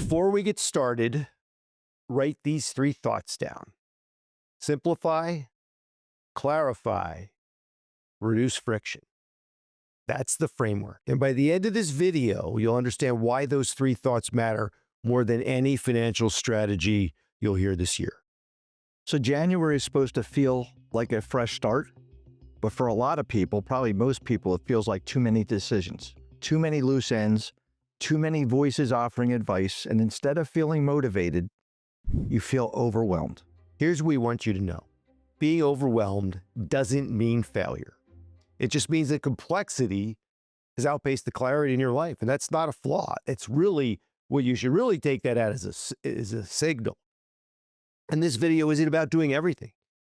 Before we get started, write these three thoughts down. Simplify, clarify, reduce friction. That's the framework. And by the end of this video, you'll understand why those three thoughts matter more than any financial strategy you'll hear this year. So January is supposed to feel like a fresh start, but for a lot of people, probably most people, it feels like too many decisions, too many loose ends, too many voices offering advice, and instead of feeling motivated, you feel overwhelmed. Here's what we want you to know. Being overwhelmed doesn't mean failure. It just means that complexity has outpaced the clarity in your life, and that's not a flaw. It's really what you should really take that as a signal. And this video isn't about doing everything.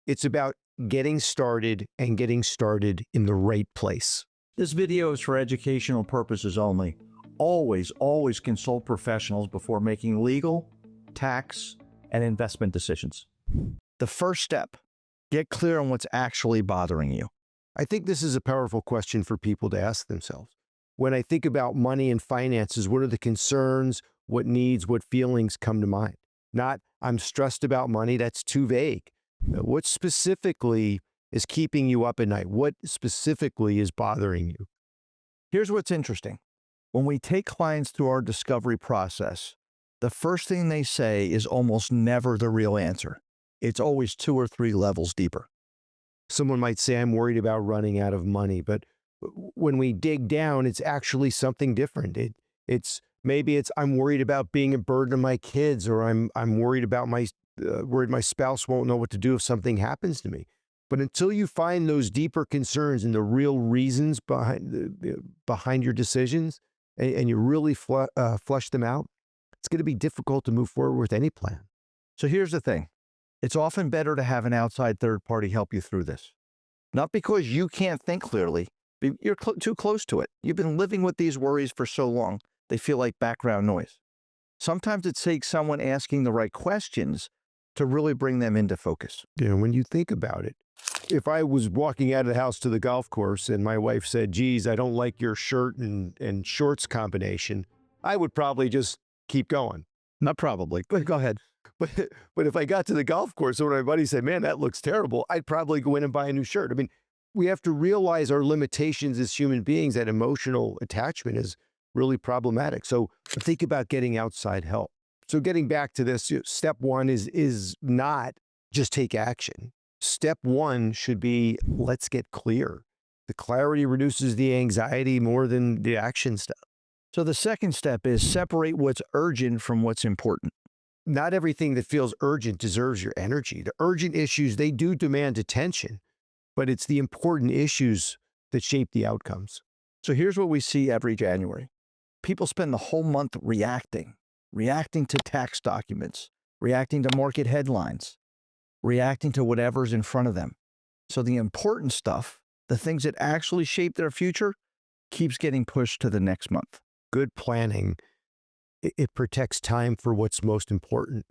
It's about getting started and getting started in the right place. This video is for educational purposes only. Always consult professionals before making legal, tax, and investment decisions. The first step, get clear on what's actually bothering you. I think this is a powerful question for people to ask themselves. When I think about money and finances, what are the concerns, what needs, what feelings come to mind? Not, I'm stressed about money, that's too vague. What specifically is keeping you up at night? What specifically is bothering you? Here's what's interesting. When we take clients through our discovery process, the first thing they say is almost never the real answer. It's always 2 or 3 levels deeper. Someone might say, I'm worried about running out of money, but when we dig down, it's actually something different. Maybe it's I'm worried about being a burden on my kids, or I'm worried about worried my spouse won't know what to do if something happens to me. But until you find those deeper concerns and the real reasons behind your decisions, and you really flush them out, it's going to be difficult to move forward with any plan. So here's the thing. It's often better to have an outside third party help you through this. Not because you can't think clearly, but you're too close to it. You've been living with these worries for so long, they feel like background noise. Sometimes it takes someone asking the right questions to really bring them into focus. You know, when you think about it, if I was walking out of the house to the golf course and my wife said, geez, I don't like your shirt and shorts combination, I would probably just keep going. Not probably. Go ahead. But if I got to the golf course and my buddy said, man, that looks terrible, I'd probably go in and buy a new shirt. I mean, we have to realize our limitations as human beings, that emotional attachment is really problematic. So think about getting outside help. So getting back to this, step one is not just take action. Step one should be, let's get clear. The clarity reduces the anxiety more than the action step. So the second step is separate what's urgent from what's important. Not everything that feels urgent deserves your energy. The urgent issues, they do demand attention, but it's the important issues that shape the outcomes. So here's what we see every January. People spend the whole month reacting to tax documents, reacting to market headlines, reacting to whatever's in front of them. So the important stuff, the things that actually shape their future, keeps getting pushed to the next month. Good planning, it protects time for what's most important.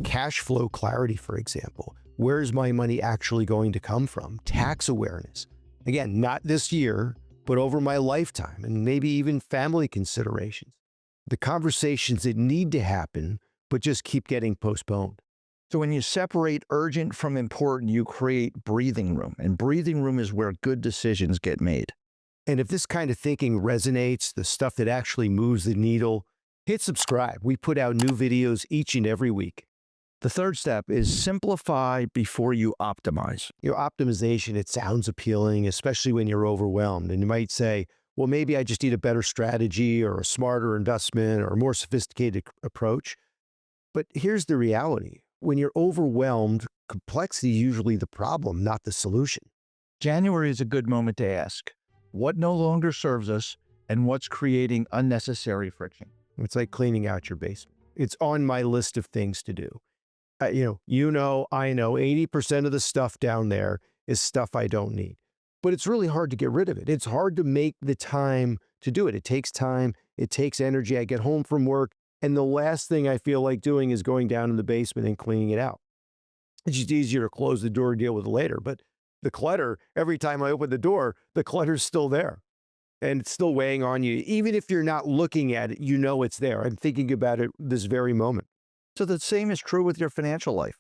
Cash flow clarity, for example. Where's my money actually going to come from? Tax awareness. Again, not this year, but over my lifetime, and maybe even family considerations. The conversations that need to happen, but just keep getting postponed. So when you separate urgent from important, you create breathing room, and breathing room is where good decisions get made. And if this kind of thinking resonates, the stuff that actually moves the needle, hit subscribe. We put out new videos each and every week. The third step is simplify before you optimize. Your optimization, it sounds appealing, especially when you're overwhelmed. And you might say, well, maybe I just need a better strategy or a smarter investment or a more sophisticated approach. But here's the reality. When you're overwhelmed, complexity is usually the problem, not the solution. January is a good moment to ask, what no longer serves us and what's creating unnecessary friction? It's like cleaning out your basement. It's on my list of things to do. I know, 80% of the stuff down there is stuff I don't need. But it's really hard to get rid of it. It's hard to make the time to do it. It takes time. It takes energy. I get home from work, and the last thing I feel like doing is going down in the basement and cleaning it out. It's just easier to close the door and deal with it later. But the clutter, every time I open the door, the clutter's still there. and it's still weighing on you. Even if you're not looking at it, you know it's there. I'm thinking about it this very moment. So the same is true with your financial life.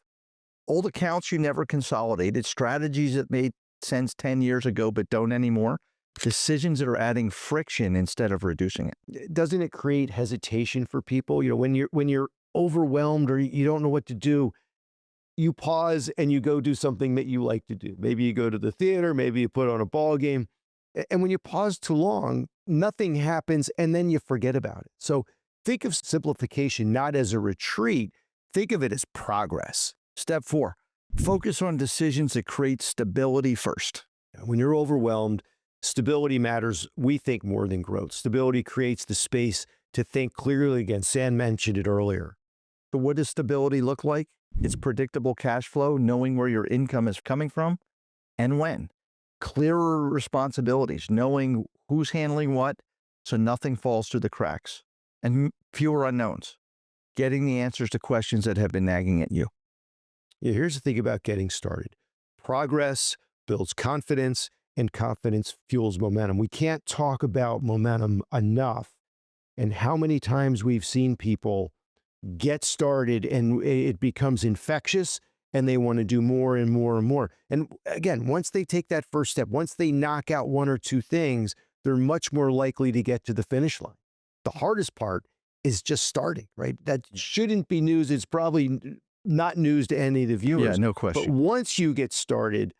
Old accounts you never consolidated, strategies that made sense 10 years ago but don't anymore, decisions that are adding friction instead of reducing it. Doesn't it create hesitation for people? When you're overwhelmed or you don't know what to do, you pause and you go do something that you like to do. Maybe you go to the theater, maybe you put on a ball game. And when you pause too long, nothing happens and then you forget about it. So think of simplification not as a retreat, think of it as progress. Step 4, focus on decisions that create stability first. When you're overwhelmed, stability matters, we think, more than growth. Stability creates the space to think clearly again. Sam mentioned it earlier. So what does stability look like? It's predictable cash flow, knowing where your income is coming from and when. Clearer responsibilities, knowing who's handling what so nothing falls through the cracks. And fewer unknowns, getting the answers to questions that have been nagging at you. Yeah, here's the thing about getting started. Progress builds confidence, and confidence fuels momentum. We can't talk about momentum enough, and how many times we've seen people get started and it becomes infectious and they want to do more and more and more. And again, once they take that first step, once they knock out one or two things, they're much more likely to get to the finish line. The hardest part is just starting, right? That shouldn't be news. It's probably not news to any of the viewers. Yeah, no But question. once you get started,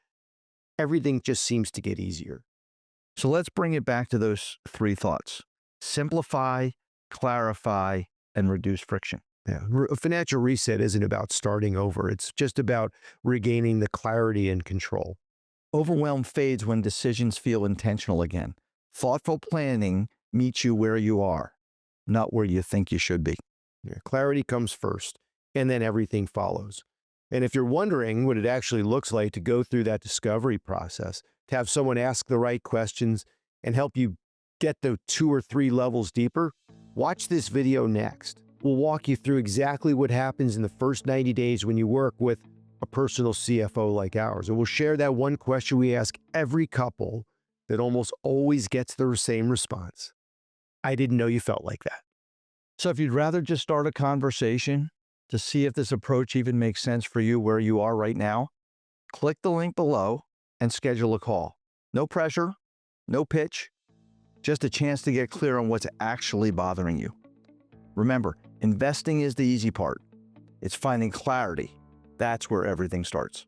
everything just seems to get easier. So let's bring it back to those 3 thoughts. Simplify, clarify, and reduce friction. Yeah, a financial reset isn't about starting over. It's just about regaining the clarity and control. Overwhelm fades when decisions feel intentional again. Thoughtful planning meets you where you are, not where you think you should be. Yeah, clarity comes first, and then everything follows. And if you're wondering what it actually looks like to go through that discovery process, to have someone ask the right questions and help you get the 2 or 3 levels deeper, watch this video next. We'll walk you through exactly what happens in the first 90 days when you work with a personal CFO like ours. And we'll share that one question we ask every couple that almost always gets the same response. I didn't know you felt like that. So if you'd rather just start a conversation to see if this approach even makes sense for you where you are right now, click the link below and schedule a call. No pressure, no pitch, just a chance to get clear on what's actually bothering you. Remember, investing is the easy part. It's finding clarity. That's where everything starts.